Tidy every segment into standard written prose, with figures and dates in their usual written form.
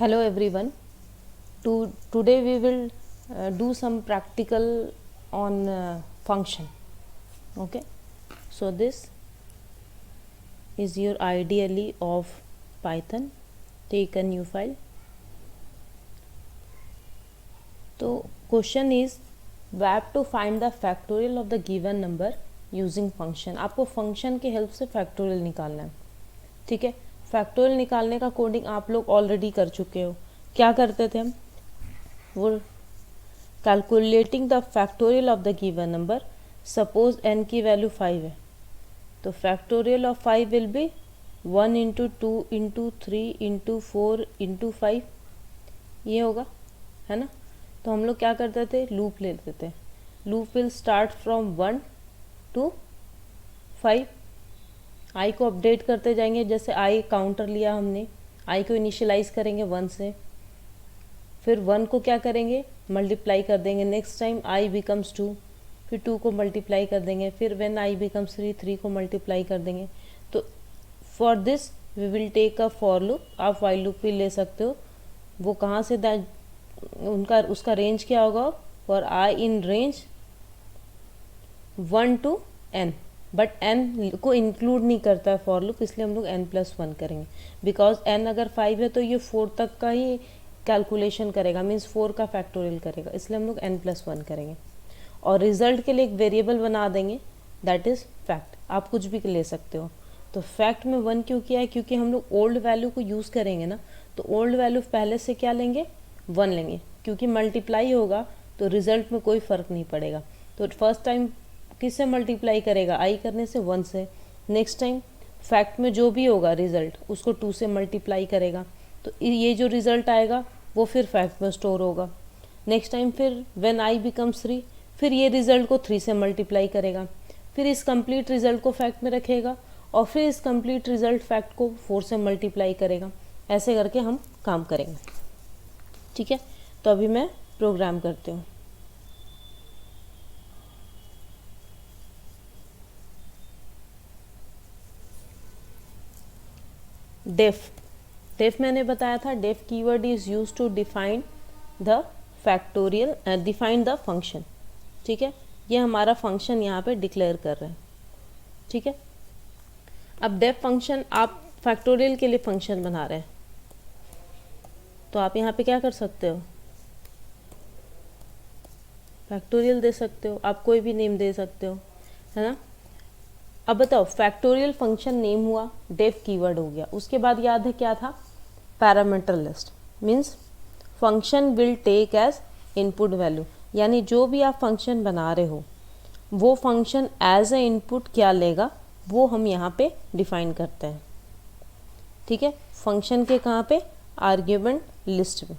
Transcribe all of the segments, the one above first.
Hello everyone. Today we will do some practical on function. Okay. So this is your IDLE of Python. Take a new file. So question is we have to find the factorial of the given number using function. आपको function के help से factorial निकालना है. ठीक है. Factorial निकालने का coding आप लोग ऑलरेडी कर चुके हो. क्या करते थे हम? वो calculating the factorial of the given number. Suppose n की वैल्यू 5 है तो factorial of 5 will be 1 into 2 into 3 into 4 into 5. ये होगा, है ना. तो हम लोग क्या करते थे? लूप ले लेते थे. Loop will start from 1 to 5. I को अपडेट करते जाएंगे. जैसे आई काउंटर लिया हमने, आई को इनिशियलाइज करेंगे 1 से, फिर 1 को क्या करेंगे? मल्टीप्लाई कर देंगे. नेक्स्ट टाइम आई बिकम्स 2, फिर 2 को मल्टीप्लाई कर देंगे. फिर व्हेन आई बिकम्स 3, 3 को मल्टीप्लाई कर देंगे. तो for this we will take a for loop. आप वाइल लूप भी ले सकते हो. वो कहाँ से उसका रेंज क्या होगा? For i in range 1 to n. बट n को इंक्लूड नहीं करता है फॉर लूप, इसलिए हम लोग n+1 करेंगे. बिकॉज n अगर 5 है तो ये 4 तक का ही कैलकुलेशन करेगा, मीन्स 4 का फैक्टोरियल करेगा, इसलिए हम लोग n+1 करेंगे. और रिजल्ट के लिए एक वेरिएबल बना देंगे, दैट इज़ फैक्ट. आप कुछ भी ले सकते हो. तो फैक्ट में 1 क्यों किया है? क्योंकि हम लोग ओल्ड वैल्यू को यूज़ करेंगे ना, तो ओल्ड वैल्यू पहले से क्या लेंगे? 1 लेंगे. क्योंकि मल्टीप्लाई होगा तो रिजल्ट में कोई फ़र्क नहीं पड़ेगा. तो फर्स्ट टाइम किससे मल्टीप्लाई करेगा? आई करने से 1 से. नेक्स्ट टाइम फैक्ट में जो भी होगा रिजल्ट उसको 2 से मल्टीप्लाई करेगा. तो ये जो रिजल्ट आएगा वो फिर फैक्ट में स्टोर होगा. नेक्स्ट टाइम फिर व्हेन आई बिकम्स 3, फिर ये रिजल्ट को 3 से मल्टीप्लाई करेगा. फिर इस कंप्लीट रिजल्ट को फैक्ट में रखेगा और फिर इस कंप्लीट रिजल्ट फैक्ट को 4 से मल्टीप्लाई करेगा. ऐसे करके हम काम करेंगे. ठीक है. तो अभी मैं प्रोग्राम करती हूँ. डेफ मैंने बताया था. Def keyword is use to define the factorial, define the function. ठीक है. ये हमारा फंक्शन यहाँ पे डिक्लेयर कर रहे हैं. ठीक है. अब डेफ फंक्शन, आप फैक्टोरियल के लिए फंक्शन बना रहे हैं तो आप यहाँ पे क्या कर सकते हो? फैक्टोरियल दे सकते हो. आप कोई भी नेम दे सकते हो, है ना. अब बताओ, फैक्टोरियल फंक्शन नेम हुआ, डेफ कीवर्ड हो गया. उसके बाद याद है क्या था? Parameter list. Means function will take as input value. यानी जो भी आप फंक्शन बना रहे हो वो फंक्शन एज ए इनपुट क्या लेगा वो हम यहाँ पे डिफाइन करते हैं. ठीक है. फंक्शन के कहाँ पे? आर्ग्यूमेंट लिस्ट में.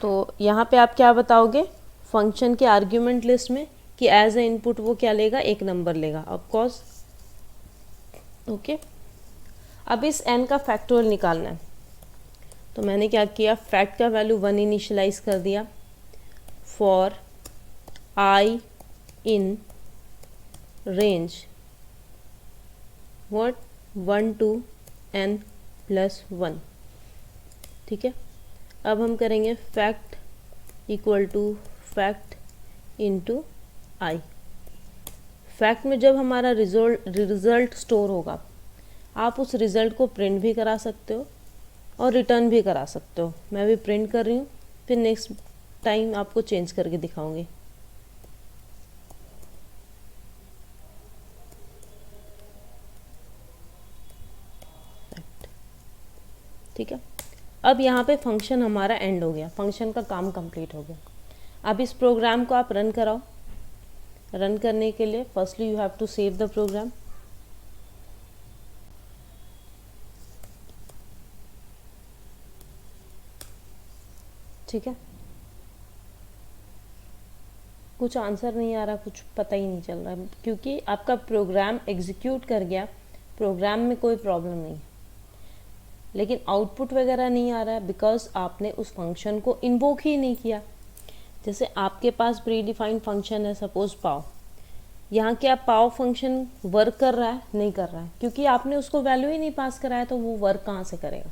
तो यहाँ पे आप क्या बताओगे? फंक्शन के आर्ग्यूमेंट लिस्ट में कि एज ए इनपुट वो क्या लेगा? एक नंबर लेगा, ऑफ कोर्स. ओके. अब इस n का फैक्टोरियल निकालना है. तो मैंने क्या किया? फैक्ट का वैल्यू 1 इनिशियलाइज कर दिया. For i in range what 1 to n+1. ठीक है. अब हम करेंगे fact equal to fact into I. Fact में जब हमारा रिजल्ट स्टोर होगा, आप उस रिजल्ट को प्रिंट भी करा सकते हो और रिटर्न भी करा सकते हो. मैं भी प्रिंट कर रही हूँ, फिर नेक्स्ट टाइम आपको चेंज करके दिखाऊंगी. ठीक है. अब यहाँ पे फंक्शन हमारा एंड हो गया, फंक्शन का काम कंप्लीट हो गया. अब इस प्रोग्राम को आप रन कराओ. रन करने के लिए firstly you have to save the program. ठीक है. कुछ आंसर नहीं आ रहा, कुछ पता ही नहीं चल रहा, क्योंकि आपका प्रोग्राम एग्जीक्यूट कर गया. प्रोग्राम में कोई प्रॉब्लम नहीं, लेकिन आउटपुट वगैरह नहीं आ रहा है बिकॉज आपने उस फंक्शन को इन्वोक ही नहीं किया. जैसे आपके पास प्री डिफाइंड फंक्शन है, सपोज पाव. यहाँ क्या पाव फंक्शन वर्क कर रहा है? नहीं कर रहा है, क्योंकि आपने उसको वैल्यू ही नहीं पास कराया, तो वो वर्क कहाँ से करेगा?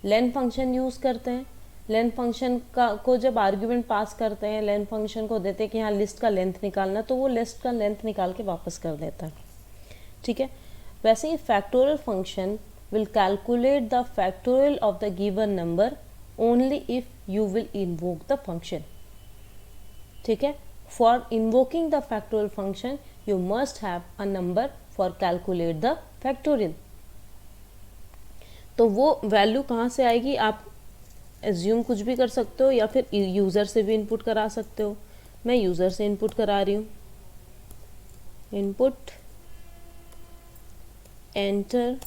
लेन फंक्शन यूज़ करते हैं। लेन फंक्शन को जब आर्ग्यूमेंट पास करते हैं, लेन फंक्शन को देते हैं कि यहाँ लिस्ट का लेंथ निकालना, तो वो लिस्ट का लेंथ निकाल के वापस कर देता है। ठीक है, वैसे ही factorial function will calculate the factorial of the given number only if you will invoke the function. ठीक है, for invoking the factorial function you must have a number for calculate the factorial. तो वो value कहाँ से आएगी, आप assume कुछ भी कर सकते हो या फिर यूज़र से भी इनपुट करा सकते हो। मैं यूज़र से इनपुट करा रही हूँ। Input enter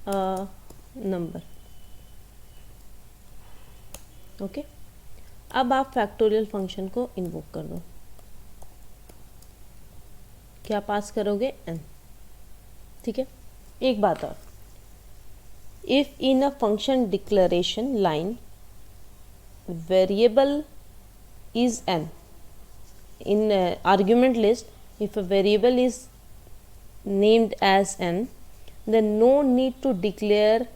number. ओके, अब आप फैक्टोरियल फंक्शन को इन्वोक कर दो। क्या पास करोगे, n। ठीक है, एक बात और, if in a function declaration line variable is n, in argument list if a variable is named as n, then no need to declare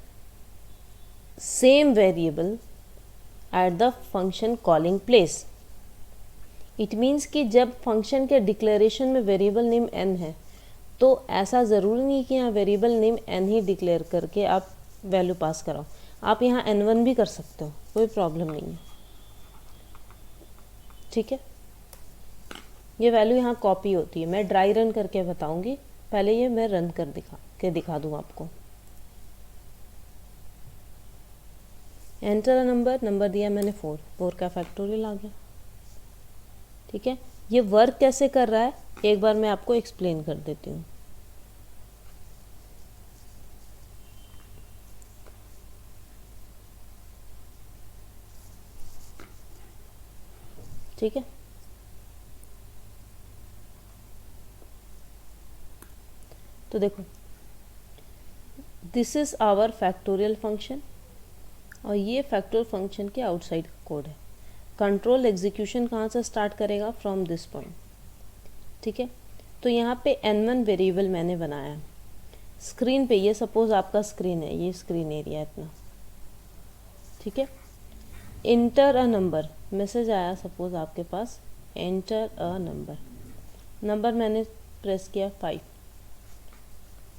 same variable at the function calling place. It means कि जब function के declaration में variable name n है तो ऐसा ज़रूरी नहीं कि यहाँ वेरिएबल नेम n ही डिक्लेयर करके आप वैल्यू पास कराओ। आप यहाँ n1 भी कर सकते हो, कोई प्रॉब्लम नहीं है। ठीक है, ये वैल्यू यहाँ कॉपी होती है। मैं ड्राई रन करके बताऊंगी, पहले ये मैं रन कर दिखा दूँ आपको। एंटर नंबर दिया मैंने 4 का फैक्टोरियल आ गया। ठीक है, ये वर्क कैसे कर रहा है एक बार मैं आपको एक्सप्लेन कर देती हूँ। ठीक है, तो देखो this is our factorial function और ये फैक्टोरियल फंक्शन के आउटसाइड का कोड है। कंट्रोल एग्जीक्यूशन कहाँ से स्टार्ट करेगा, फ्रॉम दिस पॉइंट। ठीक है, तो यहाँ पे n1 वेरिएबल मैंने बनाया है स्क्रीन पे। ये सपोज आपका स्क्रीन है, ये स्क्रीन एरिया इतना। ठीक है, इंटर अ नंबर, मैसेज आया सपोज आपके पास, एंटर अ नंबर मैंने प्रेस किया 5।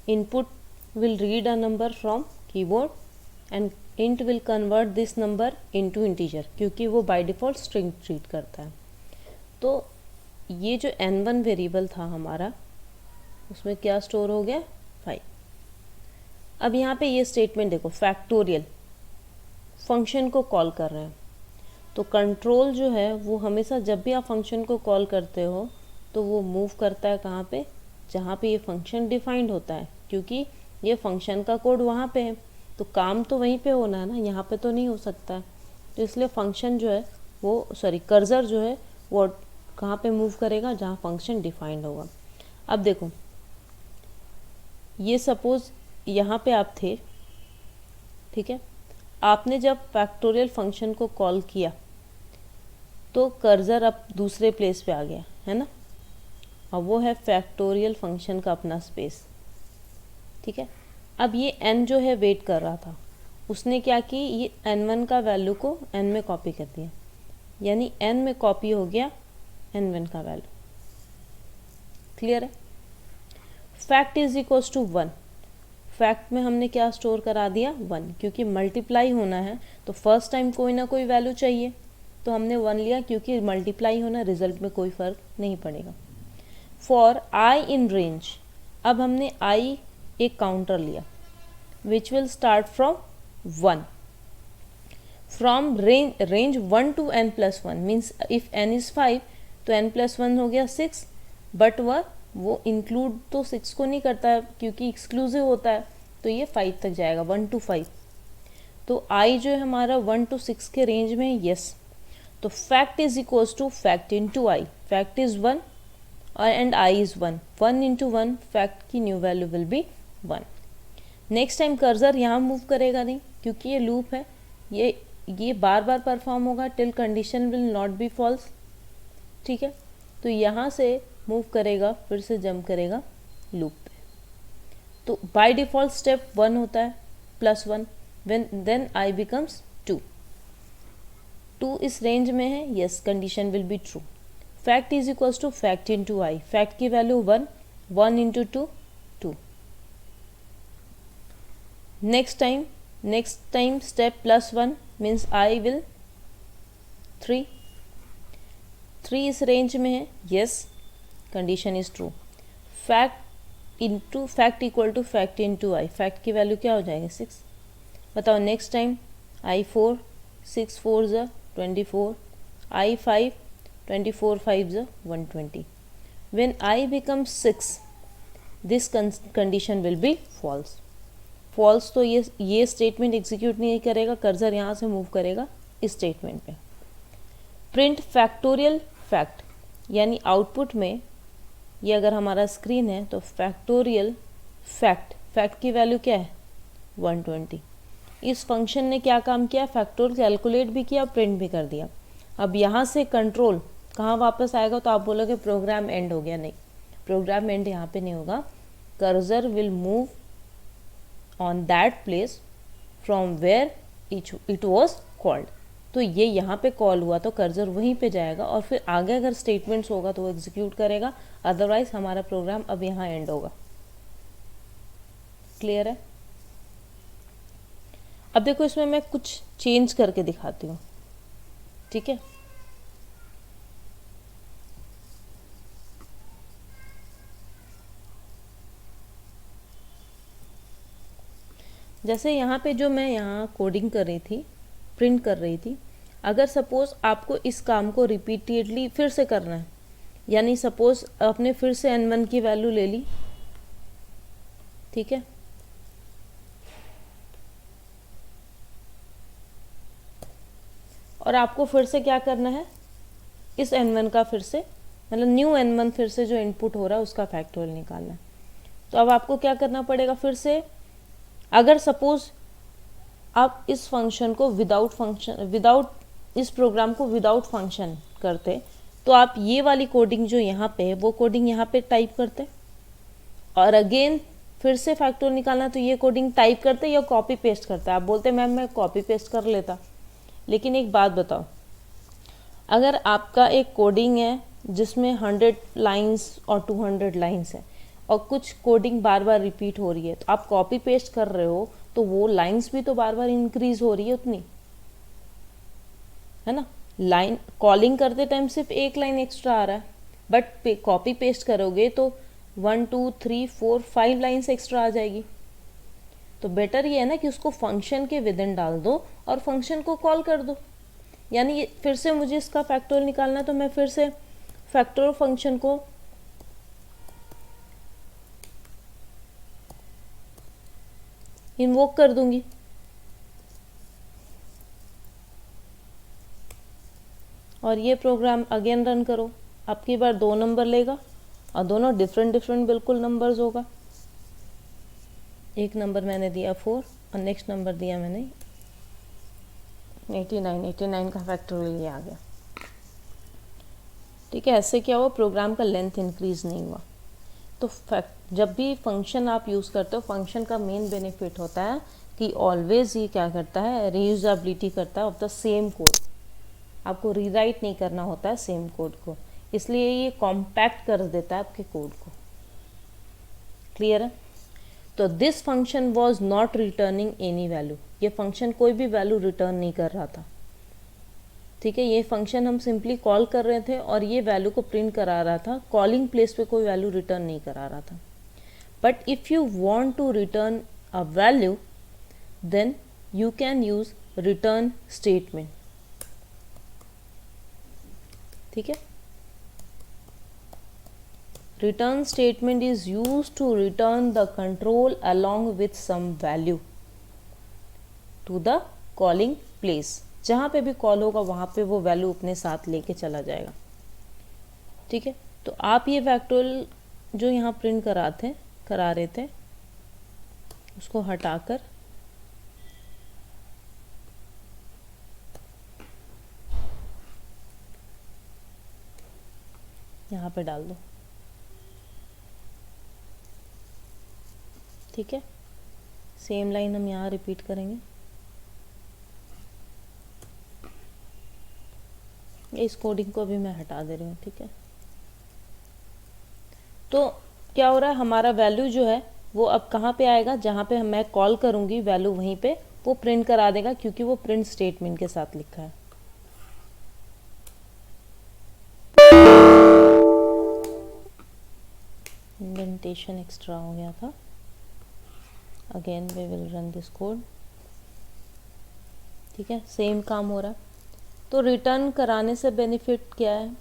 Input will read a number from keyboard and int will convert this number into integer, क्योंकि वो बाय डिफ़ॉल्ट स्ट्रिंग ट्रीट करता है। तो ये जो n1 वेरिएबल था हमारा, उसमें क्या स्टोर हो गया, 5। अब यहाँ पे ये स्टेटमेंट देखो, फैक्टोरियल फंक्शन को कॉल कर रहे हैं। तो कंट्रोल जो है वो हमेशा जब भी आप फंक्शन को कॉल करते हो तो वो मूव करता है कहाँ पे, जहाँ पे ये फंक्शन डिफाइंड होता है, क्योंकि ये फंक्शन का कोड वहाँ पे है तो काम तो वहीं पे होना है ना, यहाँ पे तो नहीं हो सकता है। तो इसलिए फंक्शन जो है वो कर्सर जो है वो कहाँ पे मूव करेगा, जहाँ फंक्शन डिफाइंड होगा। अब देखो ये सपोज यहाँ पे आप थे। ठीक है, आपने जब फैक्टोरियल फंक्शन को कॉल किया तो कर्सर अब दूसरे प्लेस पे आ गया है ना, और वो है फैक्टोरियल फंक्शन का अपना स्पेस। ठीक है, अब ये n जो है वेट कर रहा था, उसने क्या की, ये n1 का वैल्यू को n में कॉपी कर दिया, यानी n में कॉपी हो गया n1 का वैल्यू। क्लियर है, fact is equals to 1। Fact में हमने क्या स्टोर करा दिया, 1, क्योंकि मल्टीप्लाई होना है तो फर्स्ट टाइम कोई ना कोई वैल्यू चाहिए, तो हमने 1 लिया, क्योंकि मल्टीप्लाई होना रिजल्ट में कोई फर्क नहीं पड़ेगा। फॉर आई इन रेंज, अब हमने आई एक काउंटर लिया which will start from 1, from range 1 to n+1 means if n is 5 तो n+1 हो गया 6, बट वो इंक्लूड तो 6 को नहीं करता है क्योंकि एक्सक्लूसिव होता है, तो ये 5 तक जाएगा, 1 to 5। तो i जो है हमारा 1 to 6 के रेंज में, यस। तो fact is equals to fact into I, fact is 1 और and I is 1, 1 into 1, fact की new value will be 1। Next time cursor यहाँ मूव करेगा नहीं, क्योंकि ये लूप है, ये बार बार परफॉर्म होगा till condition will not be false. ठीक है, तो यहाँ से मूव करेगा, फिर से जंप करेगा लूप पे। तो बाय डिफ़ॉल्ट स्टेप 1 होता है, +1, देन आई बिकम्स 2. 2 इस रेंज में है, yes, condition will be true. Fact is equals to fact into I. Fact की value 1, 1 into 2, 2. Next time step +1 means I will 3. 3 इस रेंज में है, yes, condition is true. Fact equal to fact into I. Fact की value क्या हो जाएगी 6. बताओ next time I 4, 6 4 ज़ 24, आई 5, 24 5 ज़ 120. When I becomes 6, this condition will be false. False तो ये स्टेटमेंट एग्जीक्यूट नहीं करेगा, कर्सर यहाँ से मूव करेगा इस स्टेटमेंट पे. प्रिंट फैक्टोरियल फैक्ट, यानी आउटपुट में, ये अगर हमारा स्क्रीन है तो फैक्टोरियल फैक्ट की वैल्यू क्या है 120. इस फंक्शन ने क्या काम किया, फैक्टोरियल कैलकुलेट भी किया, प्रिंट भी कर दिया. अब यहाँ से कंट्रोल कहाँ वापस आएगा, तो आप बोलोगे प्रोग्राम एंड हो गया. नहीं, प्रोग्राम एंड यहाँ पे नहीं होगा. Cursor will move on that place from where it was called. तो ये यहाँ पे कॉल हुआ तो कर्सर वहीं पे जाएगा और फिर आगे अगर स्टेटमेंट्स होगा तो वो एग्जीक्यूट करेगा, अदरवाइज हमारा प्रोग्राम अब यहाँ एंड होगा. क्लियर है? अब देखो इसमें मैं कुछ चेंज करके दिखाती हूँ. ठीक है, जैसे यहाँ पे जो मैं यहाँ कोडिंग कर रही थी, प्रिंट कर रही थी, अगर सपोज आपको इस काम को रिपीटेडली फिर से करना है, यानी सपोज आपने फिर से n1 की वैल्यू ले ली, ठीक है, और आपको फिर से क्या करना है, इस n1 का फिर से, मतलब न्यू n1 फिर से जो इनपुट हो रहा है उसका फैक्टोरियल निकालना है. तो अब आपको क्या करना पड़ेगा, फिर से अगर सपोज आप इस फंक्शन को इस प्रोग्राम को विदाउट फंक्शन करते, तो आप ये वाली कोडिंग जो यहाँ पे है वो कोडिंग यहाँ पे टाइप करते और अगेन फिर से फैक्टोरियल निकालना, तो ये कोडिंग टाइप करते या कॉपी पेस्ट करते. आप बोलते मैम मैं कॉपी पेस्ट कर लेता, लेकिन एक बात बताओ, अगर आपका एक कोडिंग है जिसमें 100 लाइंस और 200 लाइंस है और कुछ कोडिंग बार बार रिपीट हो रही है, तो आप कॉपी पेस्ट कर रहे हो तो वो लाइंस भी तो बार बार इंक्रीज हो रही है उतनी, है ना. लाइन कॉलिंग करते टाइम सिर्फ एक लाइन एक्स्ट्रा आ रहा है, बट कॉपी पेस्ट करोगे तो 1 2 3 4 5 लाइन्स एक्स्ट्रा आ जाएगी. तो बेटर ये है ना कि उसको फंक्शन के विद इन डाल दो और फंक्शन को कॉल कर दो. यानी फिर से मुझे इसका फैक्टोरियल निकालना, तो मैं फिर से फैक्टोरियल फंक्शन को इन्वोक कर दूंगी. और ये प्रोग्राम अगेन रन करो, आपकी बार 2 नंबर लेगा और दोनों डिफरेंट बिल्कुल नंबर्स होगा. एक नंबर मैंने दिया 4 और नेक्स्ट नंबर दिया मैंने 89 का फैक्टोरियल ये आ गया. ठीक है, ऐसे क्या हुआ, प्रोग्राम का लेंथ इंक्रीज नहीं हुआ. तो जब भी फंक्शन आप यूज़ करते हो, फंक्शन का मेन बेनिफिट होता है कि ऑलवेज ये क्या करता है, रीयूजेबिलिटी करता है ऑफ द सेम कोड. आपको रीराइट नहीं करना होता है सेम कोड को, इसलिए ये कॉम्पैक्ट कर देता है आपके कोड को. क्लियर है? तो this function was not returning any value. ये फंक्शन कोई भी वैल्यू रिटर्न नहीं कर रहा था. ठीक है, ये फंक्शन हम सिंपली कॉल कर रहे थे और ये वैल्यू को प्रिंट करा रहा था. कॉलिंग प्लेस पे कोई वैल्यू रिटर्न नहीं करा रहा था. But if you want to return a value then you can use return statement. ठीक है, return statement is use to return the control along with some value to the calling place. जहाँ पे भी call होगा वहाँ पे वो value अपने साथ लेके चला जाएगा. ठीक है, तो आप ये फैक्टोरियल जो यहाँ प्रिंट करा रहे थे उसको हटाकर यहाँ पे डाल दो. ठीक है, सेम लाइन हम यहाँ रिपीट करेंगे. इस कोडिंग को भी मैं हटा दे रही हूँ, ठीक है। तो क्या हो रहा है, हमारा वैल्यू जो है वो अब कहाँ पे आएगा, जहाँ पे मैं कॉल करूँगी वैल्यू वहीं पे वो प्रिंट करा देगा, क्योंकि वो प्रिंट स्टेटमेंट के साथ लिखा है। इंडेंटेशन एक्स्ट्रा हो गया था। Again we will run this code, ठीक है, सेम काम हो रहा है। तो रिटर्न कराने से बेनिफिट क्या है,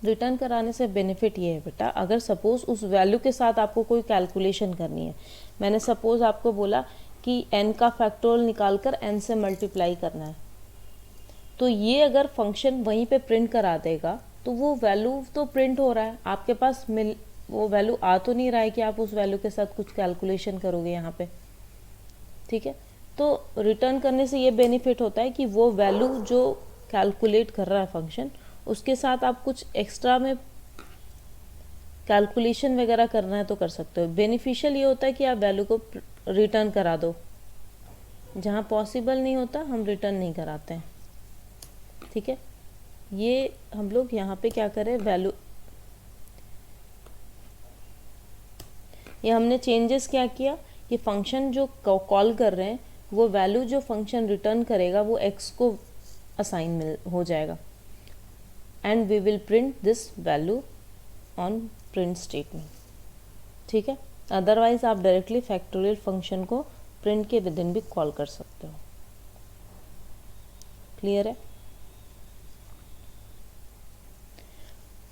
रिटर्न कराने से बेनिफिट ये है बेटा, अगर सपोज़ उस वैल्यू के साथ आपको कोई कैलकुलेशन करनी है, मैंने सपोज़ आपको बोला कि n का फैक्टोरियल निकाल कर n से मल्टीप्लाई करना है, तो ये अगर फंक्शन वहीं पे प्रिंट करा देगा तो वो वैल्यू तो प्रिंट हो रहा है, आपके पास वो वैल्यू आ तो नहीं रहा है कि आप उस वैल्यू के साथ कुछ कैलकुलेशन करोगे यहाँ पे, ठीक है। तो रिटर्न करने से ये बेनिफिट होता है कि वो वैल्यू जो कैलकुलेट कर रहा है फंक्शन, उसके साथ आप कुछ एक्स्ट्रा में कैलकुलेशन वगैरह करना है तो कर सकते हो। बेनिफिशियल ये होता है कि आप वैल्यू को रिटर्न करा दो, जहाँ पॉसिबल नहीं होता हम रिटर्न नहीं कराते हैं, ठीक है। ये हम लोग यहाँ पे क्या करें, वैल्यू, ये हमने चेंजेस क्या किया कि फंक्शन जो कॉल कर रहे हैं वो वैल्यू जो फंक्शन रिटर्न करेगा वो x को असाइन हो जाएगा, and we will print this value on print statement, ठीक है। अदरवाइज आप डायरेक्टली फैक्टोरियल फंक्शन को प्रिंट के विद इन भी कॉल कर सकते हो। क्लियर है।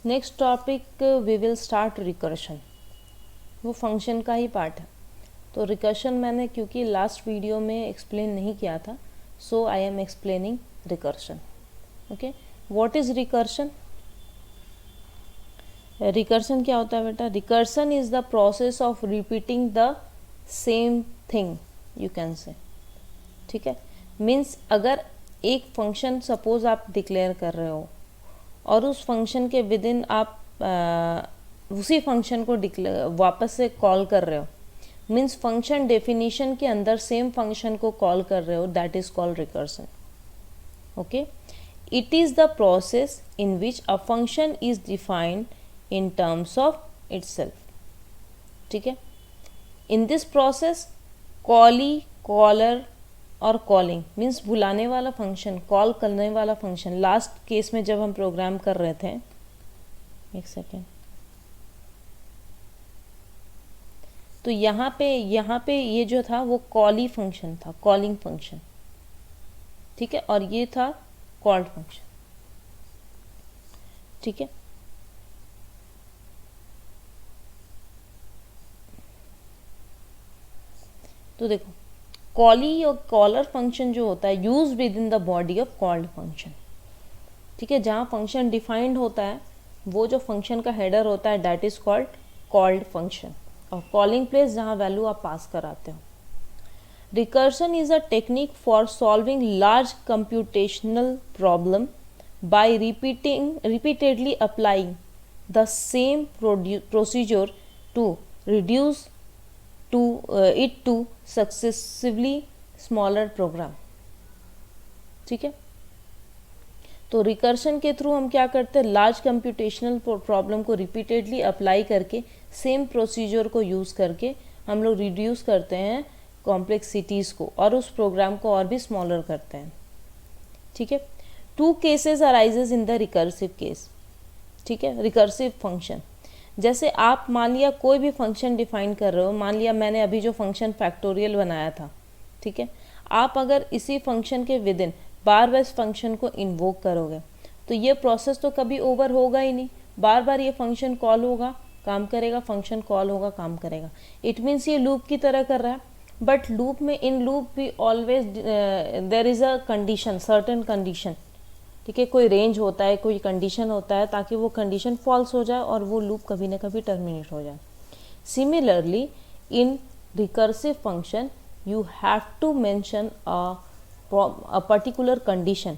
Next topic we will start recursion, वो फंक्शन का ही पार्ट है। तो रिकर्शन मैंने क्योंकि लास्ट वीडियो में एक्सप्लेन नहीं किया था, so I am explaining recursion. Okay, what is recursion? Recursion क्या होता है बेटा? Recursion is the process of repeating the same thing, you can say, ठीक है। मीन्स अगर एक फंक्शन सपोज आप डिक्लेयर कर रहे हो और उस फंक्शन के विद इन आप उसी फंक्शन को वापस से कॉल कर रहे हो, मीन्स फंक्शन डेफिनेशन के अंदर सेम फंक्शन को कॉल कर रहे हो, that is called recursion. Okay, it is the process in which a function is defined in terms of itself, ठीक है। इन दिस प्रोसेस कॉली, कॉलर और कॉलिंग मीन्स बुलाने वाला फंक्शन, कॉल करने वाला फंक्शन। लास्ट केस में जब हम प्रोग्राम कर रहे थे, एक सेकेंड, तो यहाँ पे ये जो था वो कॉली फंक्शन था, कॉलिंग फंक्शन, ठीक है, और ये था कॉल्ड फंक्शन, ठीक है। तो देखो, कॉली और कॉलर फंक्शन जो होता है use with in the body of called function, ठीक है। जहाँ फंक्शन डिफाइंड होता है वो जो फंक्शन का हेडर होता है that is called called function, और कॉलिंग प्लेस जहाँ वैल्यू आप पास कराते हो। Recursion is a technique for solving large computational problem by repeatedly applying the same procedure to reduce to successively smaller program, ठीक है। तो रिकर्शन के through हम क्या करते हैं, लार्ज कंप्यूटेशनल प्रॉब्लम को रिपीटेडली अप्लाई करके सेम प्रोसीजर को यूज़ करके हम लोग रिड्यूस करते हैं कॉम्प्लेक्सिटीज़ को और उस प्रोग्राम को और भी स्मॉलर करते हैं, ठीक है। 2 cases arises in the recursive case, ठीक है, रिकर्सिव फंक्शन। जैसे आप मान लिया कोई भी फंक्शन डिफाइन कर रहे हो, मान लिया मैंने अभी जो फंक्शन फैक्टोरियल बनाया था, ठीक है, आप अगर इसी फंक्शन के विद इन बार बार इस फंक्शन को इन्वोक करोगे तो ये प्रोसेस तो कभी ओवर होगा ही नहीं, बार बार ये फंक्शन कॉल होगा काम करेगा, फंक्शन कॉल होगा काम करेगा। इट मीन्स ये लूप की तरह कर रहा है, बट लूप में इन लूप भी always there is a condition, certain condition, ठीक है, कोई रेंज होता है, कोई कंडीशन होता है ताकि वो कंडीशन फॉल्स हो जाए और वो लूप कभी ना कभी टर्मिनेट हो जाए। Similarly in recursive function you have to mention a particular condition,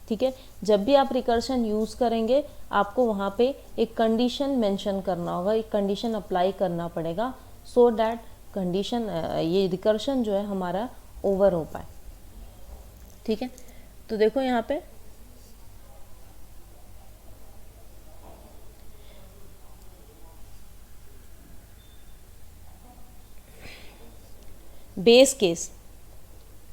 ठीक है। जब भी आप रिकर्शन यूज़ करेंगे आपको वहाँ पे एक कंडीशन मेंशन करना होगा, एक कंडीशन अप्लाई करना पड़ेगा, सो डैट कंडीशन ये रिकर्शन जो है हमारा ओवर हो पाए, ठीक है। तो देखो यहाँ पे base case,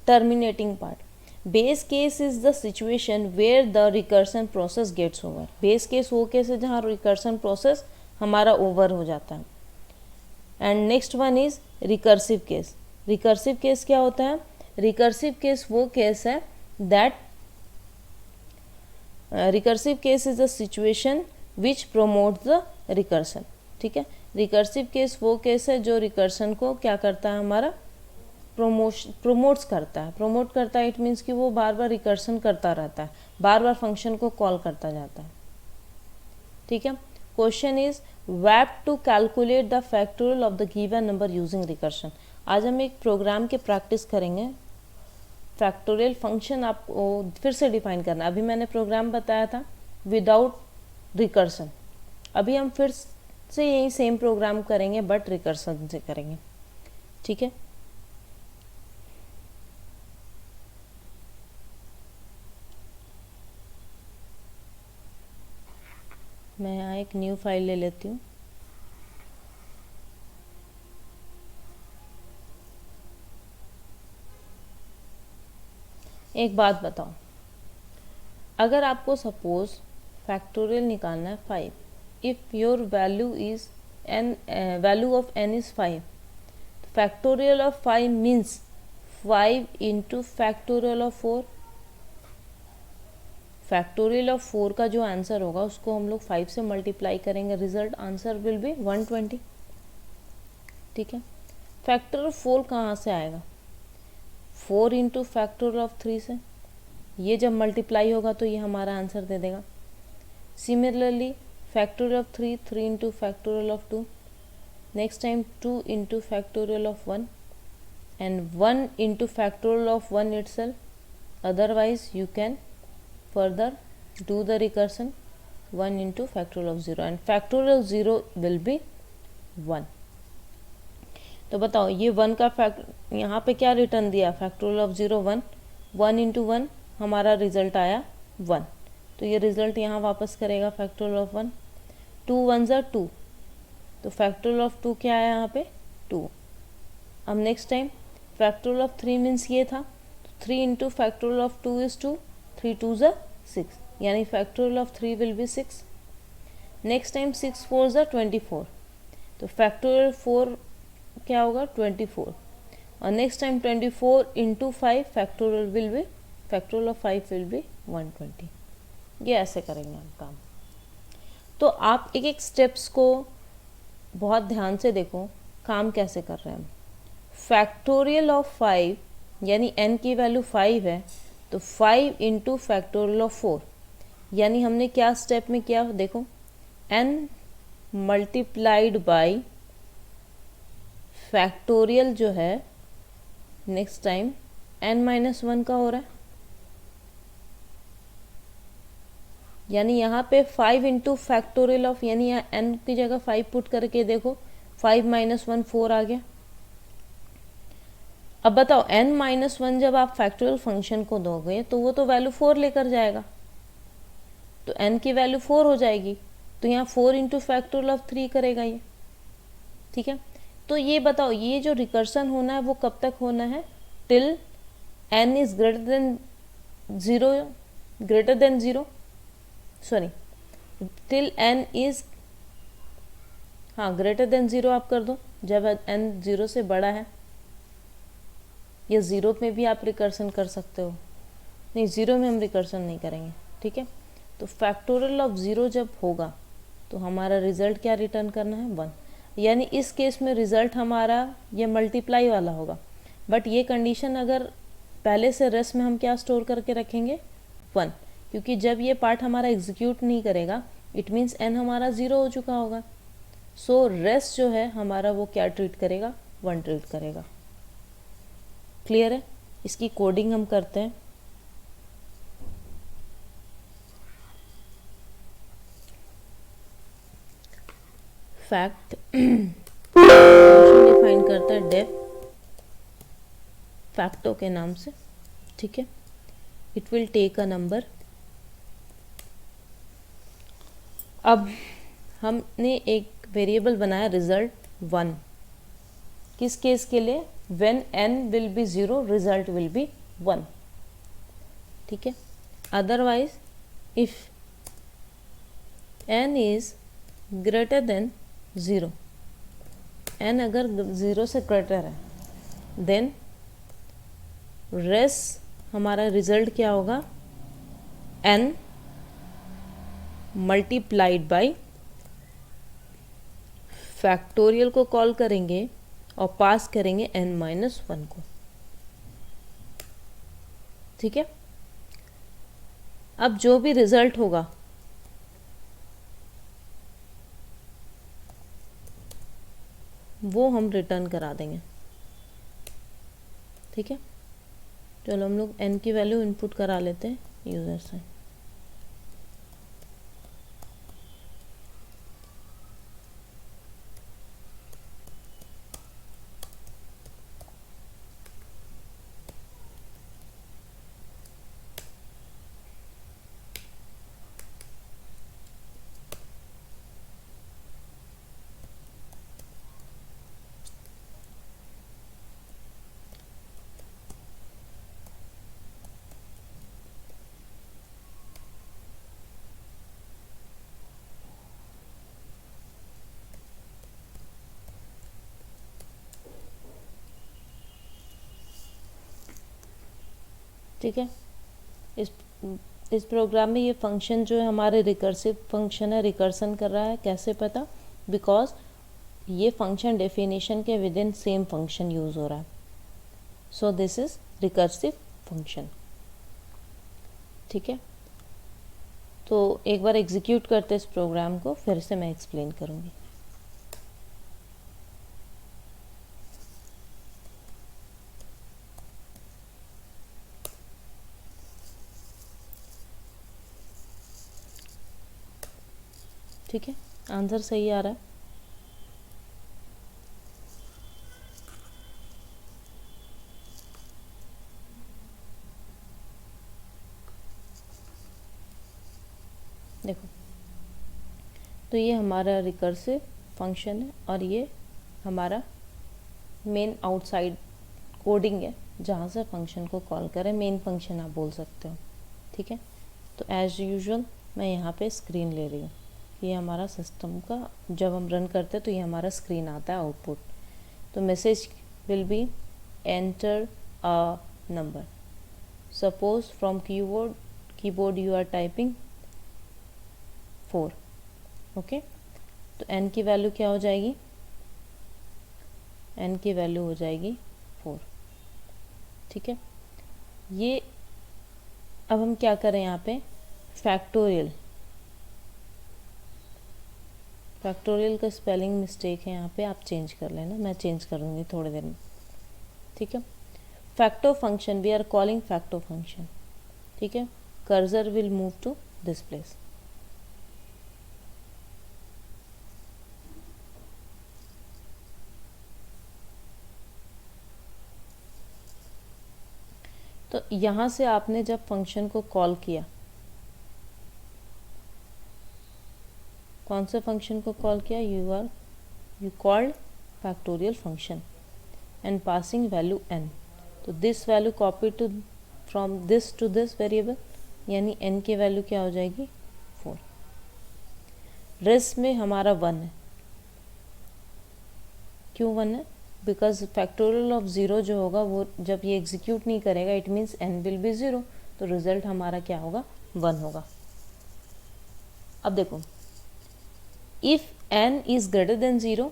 terminating part. Base case is the situation where the recursion process gets over. Base case वो केस है जहाँ recursion process हमारा over हो जाता है. And next one is recursive case. Recursive case क्या होता है? Recursive case वो केस है that recursive case is the situation which promotes the recursion. ठीक है, recursive case वो केस है जो recursion को क्या करता है, हमारा प्रोमोट्स करता है. प्रोमोट करता है इट मीन्स कि वो बार बार रिकर्सन करता रहता है, बार बार फंक्शन को कॉल करता जाता है. ठीक है. क्वेश्चन इज वैप to calculate the factorial of the given number using recursion. आज हम एक प्रोग्राम के प्रैक्टिस करेंगे. फैक्टोरियल फंक्शन आपको फिर से डिफाइन करना. अभी मैंने प्रोग्राम बताया था विदाउट रिकर्सन. अभी हम फिर से यही सेम प्रोग्राम करेंगे बट रिकर्सन से करेंगे. ठीक है. मैं यहाँ एक न्यू फाइल ले लेती हूँ. एक बात बताओ, अगर आपको सपोज फैक्टोरियल निकालना है 5, if your value is n, value of n is 5, factorial of 5 means 5 into factorial of 4. Factorial of 4 का जो आंसर होगा उसको हम लोग 5 से मल्टीप्लाई करेंगे, रिजल्ट आंसर विल बी 120. ठीक है. फैक्टर ऑफ 4 कहाँ से आएगा? 4 इंटू फैक्टोरियल ऑफ 3 से. ये जब मल्टीप्लाई होगा तो ये हमारा आंसर दे देगा. Similarly factorial of 3, 3 into factorial of 2. Next time 2 into factorial of 1 and 1 into factorial of 1 itself. Otherwise you can further do the recursion 1 into factorial of 0 and factorial of 0 will be 1. तो बताओ ये 1 का fact यहाँ पे क्या return दिया? Factorial of 0 1. 1 into 1 हमारा result आया 1. तो ये रिजल्ट यहाँ वापस करेगा फैक्टोरियल ऑफ 1. 2 1 ज़ा 2. तो फैक्टोरियल ऑफ 2 क्या आया यहाँ पे? 2. अब next time factorial of 3 means ये था. 3 इंटू फैक्टोरियल ऑफ 2 इज़ 2. 3 2 ज़ा 6, यानी factorial of 3 will be 6. Next time 6 4 ज़ा 24. तो फैक्टोरियल 4 क्या होगा? 24. और next time 24 into 5 factorial will be, factorial of 5 will be 120. ये ऐसे करेंगे हम काम. तो आप एक एक स्टेप्स को बहुत ध्यान से देखो काम कैसे कर रहे हैं हम. फैक्टोरियल ऑफ 5 यानी n की वैल्यू 5 है, तो 5 इंटू फैक्टोरियल ऑफ 4 यानी हमने क्या स्टेप में किया? देखो n मल्टीप्लाइड बाई फैक्टोरियल जो है नेक्स्ट टाइम n माइनस 1 का हो रहा है. यानी यहाँ पे 5 इंटू फैक्टोरियल ऑफ, यानी यहाँ n की जगह 5 पुट करके देखो 5 माइनस 1 4 आ गया. अब बताओ n माइनस 1 जब आप फैक्टोरियल फंक्शन को दोगे तो वो तो वैल्यू 4 लेकर जाएगा, तो n की वैल्यू 4 हो जाएगी. तो यहाँ 4 इंटू फैक्टोरियल ऑफ 3 करेगा ये. ठीक है. तो ये बताओ ये जो रिकर्सन होना है वो कब तक होना है? Till n is greater than 0, sorry till n is, हाँ ग्रेटर देन 0 आप कर दो जब n 0 से बड़ा है. या 0 में भी आप रिकर्सन कर सकते हो. नहीं 0 में हम रिकर्सन नहीं करेंगे. ठीक है. तो फैक्टोरियल ऑफ 0 जब होगा तो हमारा रिजल्ट क्या रिटर्न करना है? 1. यानी इस केस में रिजल्ट हमारा ये मल्टीप्लाई वाला होगा. बट ये कंडीशन अगर पहले से रेस्ट में हम क्या स्टोर करके रखेंगे? 1. क्योंकि जब ये पार्ट हमारा एग्जीक्यूट नहीं करेगा इट मीन्स n हमारा 0 हो चुका होगा. सो रेस्ट जो है हमारा वो क्या ट्रीट करेगा? 1 ट्रीट करेगा. क्लियर है? इसकी कोडिंग हम करते हैं. फैक्ट डिफाइन करता है डेफ फैक्टो के नाम से. ठीक है. It will take a number. अब हमने एक वेरिएबल बनाया रिजल्ट 1. किस केस के लिए? When n will be 0 result will be 1, ठीक है। Otherwise if n is greater than 0, n अगर 0 से ग्रेटर है, देन रेस हमारा रिजल्ट क्या होगा, n मल्टीप्लाइड बाई फैक्टोरियल को कॉल करेंगे और पास करेंगे n-1 को, ठीक है। अब जो भी रिजल्ट होगा वो हम रिटर्न करा देंगे, ठीक है। चलो हम लोग n की वैल्यू इनपुट करा लेते हैं यूज़र से। ठीक है, इस प्रोग्राम में ये फंक्शन जो है हमारे रिकर्सिव फंक्शन है, रिकर्सन कर रहा है। कैसे पता? बिकॉज ये फंक्शन डेफिनेशन के with in same function use हो रहा है, so this is recursive function, ठीक है। तो एक बार एग्जीक्यूट करते इस प्रोग्राम को, फिर से मैं एक्सप्लेन करूँगी। ठीक है, आंसर सही आ रहा है। देखो, तो ये हमारा रिकर्सिव फंक्शन है और ये हमारा मेन आउटसाइड कोडिंग है जहाँ से फंक्शन को कॉल करें, मेन फंक्शन आप बोल सकते हो, ठीक है। तो एज यूजुअल मैं यहाँ पे स्क्रीन ले रही हूँ। ये हमारा सिस्टम का जब हम रन करते हैं तो ये हमारा स्क्रीन आता है आउटपुट। तो message will be enter a number, suppose from keyboard you are typing 4, okay. तो n की वैल्यू क्या हो जाएगी? n की वैल्यू हो जाएगी 4, ठीक है। ये अब हम क्या करें यहाँ पे, फैक्टोरियल का स्पेलिंग मिस्टेक है यहाँ पे, आप चेंज कर लेना, मैं चेंज कर दूँगी थोड़ी देर में, ठीक है। Facto function, we are calling facto function, ठीक है। Cursor will move to this place. तो यहाँ से आपने जब फंक्शन को कॉल किया, कौन से फंक्शन को कॉल किया? You called factorial function and passing value n। तो this value copy to from this to this variable, यानी n की वैल्यू क्या हो जाएगी? 4। रेस्ट में हमारा 1 है। क्यों 1 है? बिकॉज फैक्टोरियल ऑफ 0 जो होगा वो जब ये एग्जीक्यूट नहीं करेगा, it means n will be 0, तो रिजल्ट हमारा क्या होगा? 1 होगा। अब देखो, if n is greater than 0,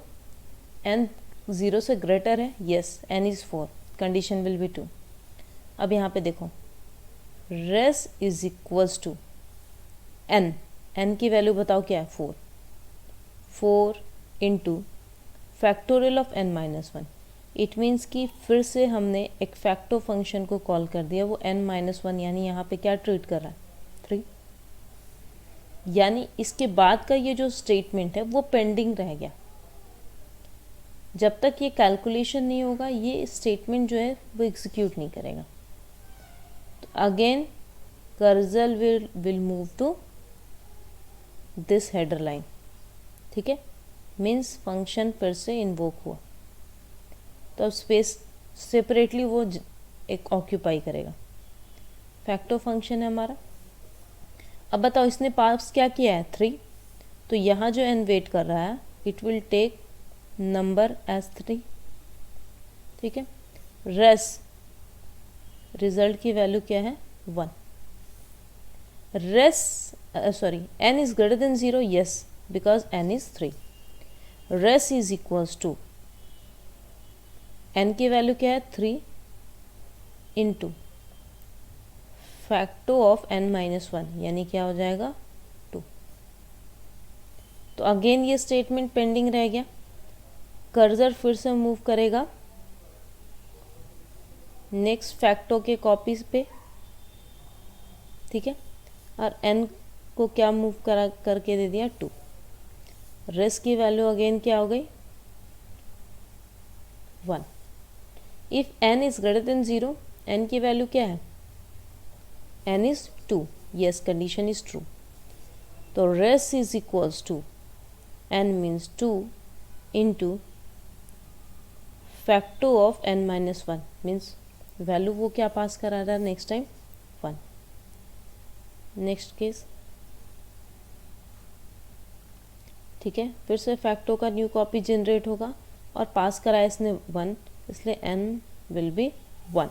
n 0 से ग्रेटर है, yes n is 4, condition will be 2। अब यहाँ पे देखो, res is equals to n की वैल्यू बताओ क्या है? 4 into factorial of n-1। It means कि फिर से हमने एक फैक्टो फंक्शन को कॉल कर दिया, वो n-1 यानी यहाँ पे क्या ट्रीट कर रहा है? 3। यानी इसके बाद का ये जो स्टेटमेंट है वो पेंडिंग रह गया। जब तक ये कैलकुलेशन नहीं होगा, ये स्टेटमेंट जो है वो एग्जीक्यूट नहीं करेगा। तो again cursor will move to this header line, ठीक है। मीन्स फंक्शन फिर से इन्वोक हुआ। तो अब स्पेस सेपरेटली वो एक ऑक्यूपाई करेगा। फैक्टर फंक्शन है हमारा। अब बताओ इसने पास क्या किया है 3, तो यहाँ जो n वेट कर रहा है it will take number as 3, ठीक है। रेस रिजल्ट की वैल्यू क्या है 1। Res sorry n is greater than 0, yes because n is 3। Res is equals to n की वैल्यू क्या है 3 into facto of n minus 1 यानी क्या हो जाएगा 2। तो अगेन ये स्टेटमेंट पेंडिंग रह गया। कर्सर फिर से मूव करेगा नेक्स्ट फैक्टो के कॉपीज पे, ठीक है, और n को क्या मूव करके दे दिया 2। रेस की वैल्यू अगेन क्या हो गई 1। If n is greater than 0, n की वैल्यू क्या है n is 2, yes condition is true. तो res is equals to n means 2 into facto of n minus 1 means value वो क्या पास करा रहा है नेक्स्ट टाइम 1। नेक्स्ट केस, ठीक है, फिर से फैक्टो का न्यू कॉपी जनरेट होगा और पास कराया इसने 1, इसलिए n विल बी 1।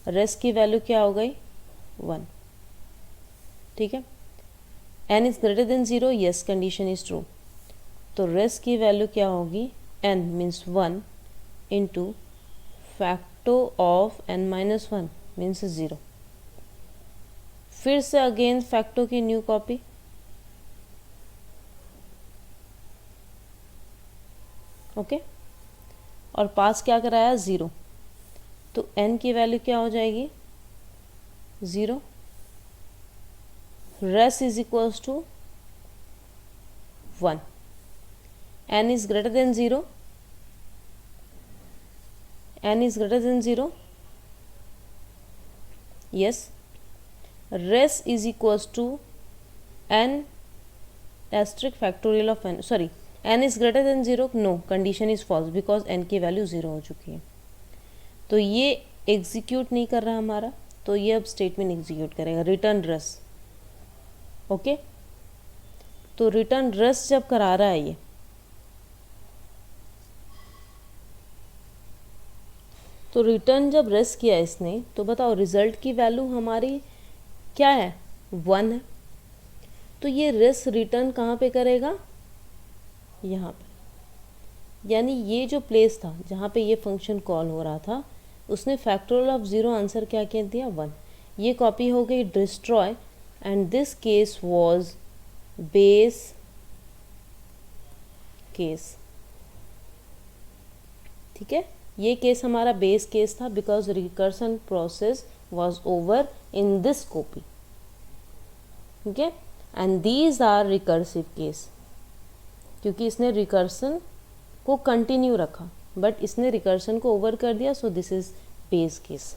रेस की वैल्यू क्या हो गई 1, ठीक है। n is greater than 0, yes condition is true. तो रेस की वैल्यू क्या होगी n means 1 into facto of n minus 1 means 0। फिर से अगेन फैक्टो की न्यू कॉपी, ओके, और पास क्या कराया 0, तो n की वैल्यू क्या हो जाएगी 0। Res is equals to 1। n is greater than 0, n is greater than 0, yes. Res is equals to n asterisk factorial of n, sorry n is greater than 0, no condition is false because n की value 0 हो चुकी है। तो ये execute नहीं कर रहा हमारा, तो ये अब स्टेटमेंट एग्जीक्यूट करेगा रिटर्न रेस, ओके। तो रिटर्न रेस जब करा रहा है ये, तो रिटर्न जब रेस किया इसने, तो बताओ रिजल्ट की वैल्यू हमारी क्या है 1 है। तो ये रेस रिटर्न कहाँ पे करेगा यहाँ पे, यानी ये जो प्लेस था जहाँ पे ये फंक्शन कॉल हो रहा था उसने फैक्टोरियल ऑफ 0 आंसर क्या कह दिया 1। ये कॉपी हो गई destroy and this case was base case, ठीक है। ये केस हमारा बेस केस था because recursion process was over in this copy, ठीक है। And these are recursive case, क्योंकि इसने रिकर्सन को कंटिन्यू रखा बट इसने रिकर्सन को ओवर कर दिया, so this is base case,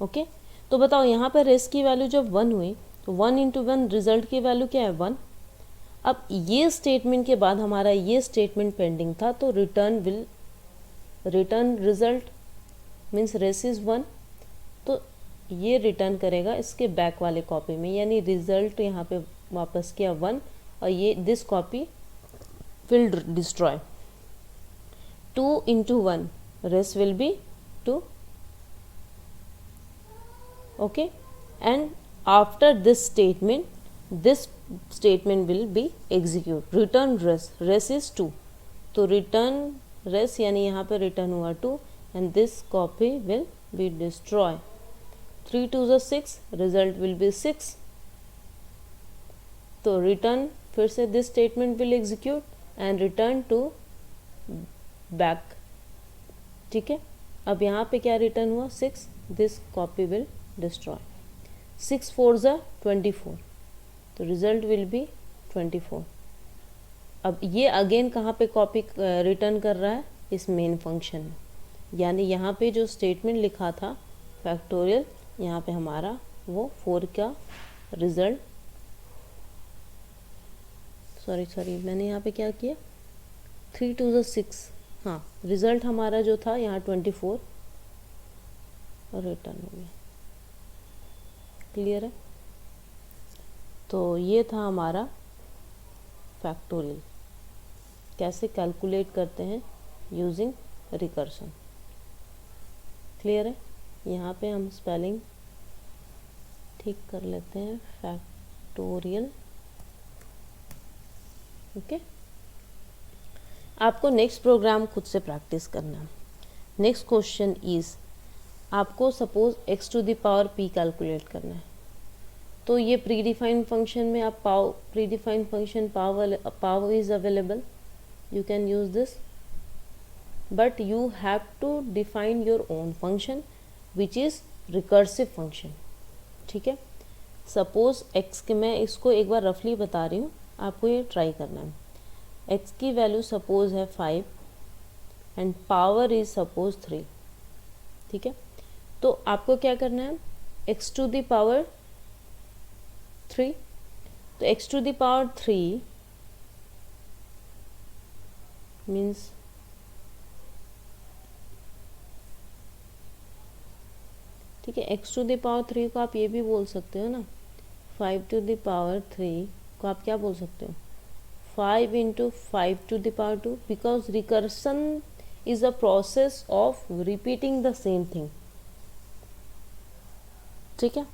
okay. तो बताओ यहाँ पर रेस की वैल्यू जब 1 हुई तो 1 इंटू 1 रिजल्ट की वैल्यू क्या है 1। अब ये स्टेटमेंट के बाद हमारा ये स्टेटमेंट पेंडिंग था, तो return result means res is 1, तो ये रिटर्न करेगा इसके बैक वाले कॉपी में, यानी रिजल्ट यहाँ पे वापस किया 1 और ये this copy will destroy 2 into 1, rest will be 2, okay, and after this statement will be execute return res is 2, तो return res यानी यहाँ पे रिटर्न हुआ 2 and this copy will be destroy 3 2 is 6, result will be 6। तो return फिर से this statement will execute and return to back, ठीक है। अब यहाँ पे क्या रिटर्न हुआ 6, this copy will destroy 6 4 is 24, तो रिजल्ट विल बी 24। अब ये अगेन कहाँ पे कॉपी रिटर्न कर रहा है इस मेन फंक्शन में, यानी यहाँ पे जो स्टेटमेंट लिखा था फैक्टोरियल, यहाँ पे हमारा वो 4 का रिजल्ट, सॉरी मैंने यहाँ पे क्या किया 3 2 is 6, हाँ रिज़ल्ट हमारा जो था यहाँ 24 रिटर्न हो गया। क्लियर है? तो ये था हमारा फैक्टोरियल, कैसे कैलकुलेट करते हैं यूजिंग रिकर्शन। क्लियर है? यहाँ पे हम स्पेलिंग ठीक कर लेते हैं, फैक्टोरियल। ओके, आपको नेक्स्ट प्रोग्राम खुद से प्रैक्टिस करना है। नेक्स्ट क्वेश्चन इज, आपको suppose x to the power p calculate करना है। तो ये प्री डिफाइंड फंक्शन में आप predefined function power is available, you can use this, but you have to define your own function which is recursive function. ठीक है, suppose x के, मैं इसको एक बार रफली बता रही हूँ, आपको ये ट्राई करना है। x की वैल्यू सपोज है 5 एंड पावर इज सपोज 3। ठीक है, तो आपको क्या करना है, x टू द पावर 3, तो x to the power 3 means ठीक है, x टू द पावर 3 को आप ये भी बोल सकते हो ना, 5 टू द पावर 3 को आप क्या बोल सकते हो, 5 into 5 to the power 2, because recursion is a process of repeating the same thing. ठीक है,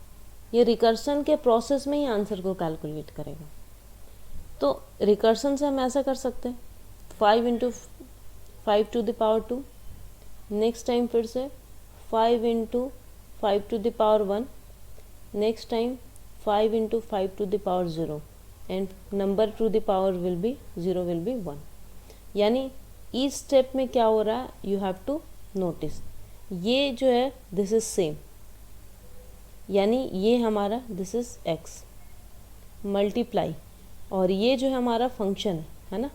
ये रिकर्सन के प्रोसेस में ही आंसर को कैलकुलेट करेगा। तो रिकर्सन से हम ऐसा कर सकते हैं, 5 into 5 to the power 2, next time फिर से 5 into 5 to the power 1, next time 5 into 5 to the power 0, and number to the power will be 0 will be 1। यानी ईच स्टेप में क्या हो रहा है, यू हैव टू नोटिस, ये जो है दिस इज सेम, यानी ये हमारा दिस इज x मल्टीप्लाई, और ये जो है हमारा फंक्शन है ना,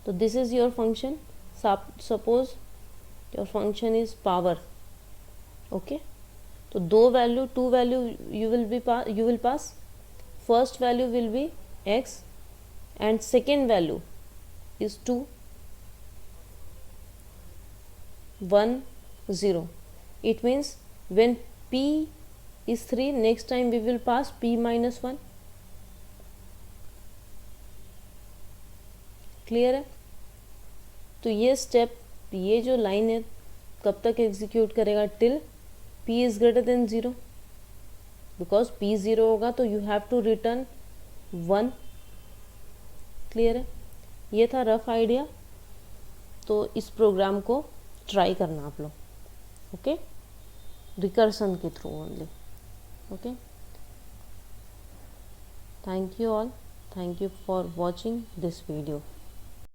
तो this is your function, suppose your function is power. Okay, तो two value you will pass, first value will be x and second value is 2, 1, 0. It means when p is 3, next time we will pass p minus 1. Clear है? तो ये step, ये जो line है कब तक execute करेगा, till p is greater than 0, because p 0 होगा तो you have to return 1। Clear है? ये था रफ आइडिया, तो इस प्रोग्राम को ट्राई करना आप लोग। ओके, रिकर्सन के through only. Okay, thank you all, thank you for watching this video.